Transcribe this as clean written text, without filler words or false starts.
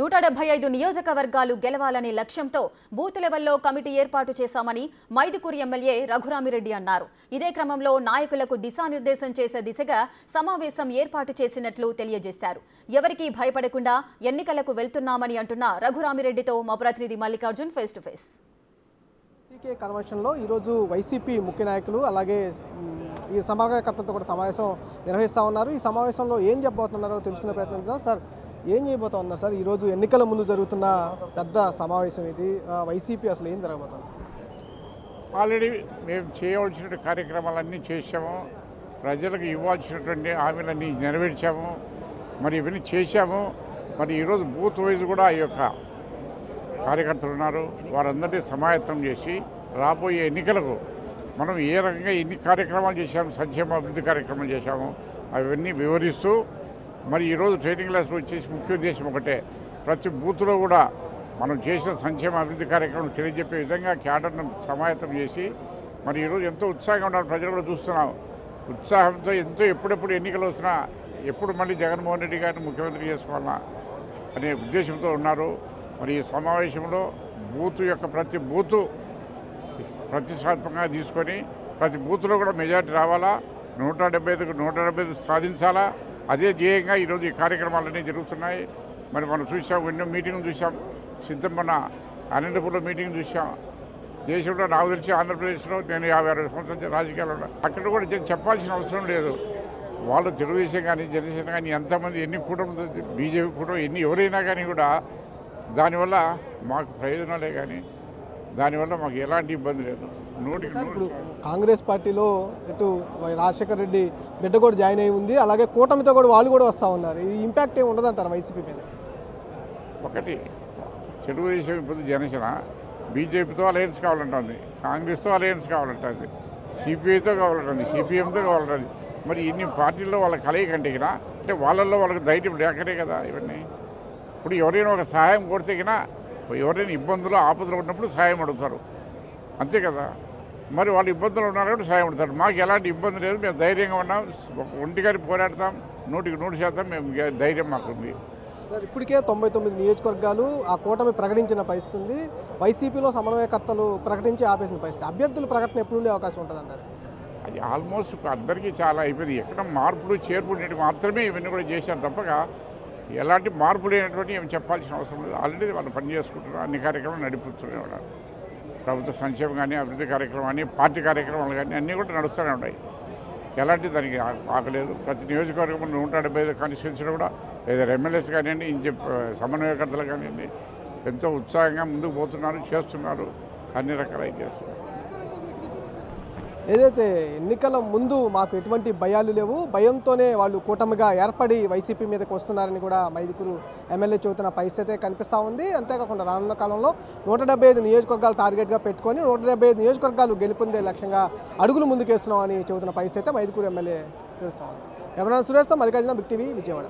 175 నియోజకవర్గాలు గెలవాలని లక్ష్యంతో బూత్ లెవెల్లో కమిటీ ఏర్పాటు చేశామని మైదుకూరు ఎమ్మెల్యే రఘురామిరెడ్డి అన్నారు. ఇదే క్రమంలో నాయకులకు దిశానిర్దేశం చేసే దిశగా సమావేశం ఏర్పాటు చేసినట్లు తెలియజేశారు. ఎవరికీ భయపడకుండా ఎన్నికలకు వెళ్తున్నామని అంటున్న రఘురామిరెడ్డితో మా ప్రతినిధి Mallikarjun face to face. CK కన్వెన్షన్లో ఈరోజు వైసీపీ ముఖ్య నాయకులు అలాగే ఈ సమన్వయకర్తలతో కూడా సమావేశం నిర్వహిస్తూ ఉన్నారు. ఈ సమావేశంలో ఏం చెప్పబోతున్నారో తెలుసుకునే ప్రయత్నం చేద్దాం. సార్, ఏం చేయబోతా ఉన్నారు సార్? ఈరోజు ఎన్నికల ముందు జరుగుతున్న పెద్ద సమావేశం ఇది. వైసీపీ అసలు ఏం జరగబోతుంది? ఆల్రెడీ మేము చేయవలసిన కార్యక్రమాలన్నీ చేశాము. ప్రజలకు ఇవ్వాల్సినటువంటి హామీలన్నీ నెరవేర్చాము. మరి ఇవన్నీ చేశాము. మరి ఈరోజు బూత్ వైజ్ కూడా ఈ యొక్క కార్యకర్తలు ఉన్నారు. వారందరినీ సమాయత్తం చేసి రాబోయే ఎన్నికలకు మనం ఏ రకంగా ఎన్ని కార్యక్రమాలు చేశాము, సంక్షేమ అభివృద్ధి కార్యక్రమాలు చేశాము అవన్నీ వివరిస్తూ మరి ఈరోజు ట్రైనింగ్ క్లాస్లో వచ్చేసి ముఖ్య ఉద్దేశం ఒకటే, ప్రతి బూత్లో కూడా మనం చేసిన సంక్షేమ అభివృద్ధి కార్యక్రమం తెలియజెప్పే విధంగా క్యాడర్ను సమాయత్తం చేసి మరి ఈరోజు ఎంతో ఉత్సాహంగా ఉన్నారు. ప్రజలు కూడా చూస్తున్నాం ఉత్సాహంతో ఎంతో ఎప్పుడెప్పుడు ఎన్నికలు వస్తున్నా ఎప్పుడు మళ్ళీ జగన్మోహన్ రెడ్డి గారిని ముఖ్యమంత్రి చేసుకోవాలన్నా అనే ఉద్దేశంతో ఉన్నారు. మరి ఈ సమావేశంలో బూత్ యొక్క ప్రతి బూతు ప్రతిష్టాత్మకంగా తీసుకొని ప్రతి బూత్లో కూడా మెజార్టీ రావాలా, 175కు 175 సాధించాలా, అదే ధ్యేయంగా ఈరోజు ఈ కార్యక్రమాలన్నీ జరుగుతున్నాయి. మరి మనం చూసాం, ఎన్నో మీటింగ్లు చూసాం. సిద్ధంపన్న అనంతపూర్లో మీటింగ్ చూసాం. దేశంలో నాకు తెలిసి ఆంధ్రప్రదేశ్లో నేను 56 సంవత్సరాల రాజకీయాల్లో అక్కడ కూడా చెప్పాల్సిన అవసరం లేదు. వాళ్ళు తెలుగుదేశం కానీ జనసేన కానీ ఎంతమంది ఎన్ని కూటమి బీజేపీ కూటమి ఎన్ని ఎవరైనా కానీ కూడా దానివల్ల మాకు ప్రయోజనాలే కానీ దానివల్ల మాకు ఎలాంటి ఇబ్బంది లేదు. ఇప్పుడు కాంగ్రెస్ పార్టీలో ఇటు రాజశేఖర్ రెడ్డి బిడ్డ కూడా జాయిన్ అయి ఉంది, అలాగే కూటమితో కూడా వాళ్ళు కూడా వస్తూ ఉన్నారు. ఈ ఇంపాక్ట్ ఏమి ఉండదంటారు వైసీపీ మీద? ఒకటి తెలుగుదేశం ఇప్పుడు జనసేన బీజేపీతో అలయన్స్ కావాలంటుంది, కాంగ్రెస్తో అలయన్స్ కావాలంటుంది, సిపిఐతో కావాలంటుంది, సిపిఎంతో కావాలంటుంది. మరి ఇన్ని పార్టీల్లో వాళ్ళ కలయికంటే అంటే వాళ్ళల్లో వాళ్ళకి ధైర్యం లేకనే కదా ఇవన్నీ. ఇప్పుడు ఎవరైనా ఒక సహాయం కోరితేగినా ఎవరైనా ఇబ్బందులు ఆపదలు ఉన్నప్పుడు సహాయం అడుగుతారు, అంతే కదా. మరి వాళ్ళు ఇబ్బందులు ఉన్నారు కాబట్టి సహాయం అడుగుతారు. మాకు ఎలాంటి ఇబ్బంది లేదు, మేము ధైర్యంగా ఉన్నాం, ఒంటిగారి పోరాడతాం, 100% మేము ధైర్యం మాకుంది. సార్, ఇప్పటికే 99 నియోజకవర్గాలు ఆ కూటమి ప్రకటించిన పరిస్థితి ఉంది. వైసీపీలో సమన్వయకర్తలు ప్రకటించి ఆపేసిన పరిస్థితి. అభ్యర్థుల ప్రకటన ఎప్పుడు ఉండే అవకాశం ఉంటుంది అంటారు? అది ఆల్మోస్ట్ అందరికీ చాలా అయిపోయింది. ఎక్కడ మార్పులు చేర్పులు మాత్రమే ఇవన్నీ కూడా చేశారు తప్పగా ఎలాంటి మార్పు లేనటువంటి ఏమి చెప్పాల్సిన అవసరం లేదు. ఆల్రెడీ వాళ్ళు పని చేసుకుంటున్నారు, అన్ని కార్యక్రమాలు నడిపిస్తూనే ఉన్నారు. ప్రభుత్వ సంక్షేమం కానీ అభివృద్ధి కార్యక్రమం కానీ పార్టీ కార్యక్రమాలు కానీ అన్నీ కూడా నడుస్తూనే ఉన్నాయి. ఎలాంటి దానికి ఆకలేదు. ప్రతి నియోజకవర్గం 175 కాన్స్టిట్యూన్సీలో కూడా లేదా ఎమ్మెల్యేస్ కానివ్వండి, సమన్వయకర్తలు కానివ్వండి ఎంతో ఉత్సాహంగా ముందుకు పోతున్నారు, చేస్తున్నారు, అన్ని రకాలు చేస్తున్నారు. ఏదైతే ఎన్నికల ముందు మాకు ఎటువంటి భయాలు లేవు, భయంతోనే వాళ్ళు కూటమిగా ఏర్పడి వైసీపీ మీదకి వస్తున్నారని కూడా మైదుకూరు ఎమ్మెల్యే చెబుతున్న పరిస్థితి కనిపిస్తూ ఉంది. అంతేకాకుండా రానున్న కాలంలో 175 నియోజకవర్గాలు టార్గెట్గా పెట్టుకొని 175 నియోజకవర్గాలు గెలుపొందే లక్ష్యంగా అడుగులు ముందుకేస్తున్నామని చెబుతున్న పరిస్థితి మైదుకూరు ఎమ్మెల్యే తెలుస్తూ ఉంది. ఎవరైనా సురేష్తో మల్లికార్జున, బిగ్ టీవీ, విజయవాడ.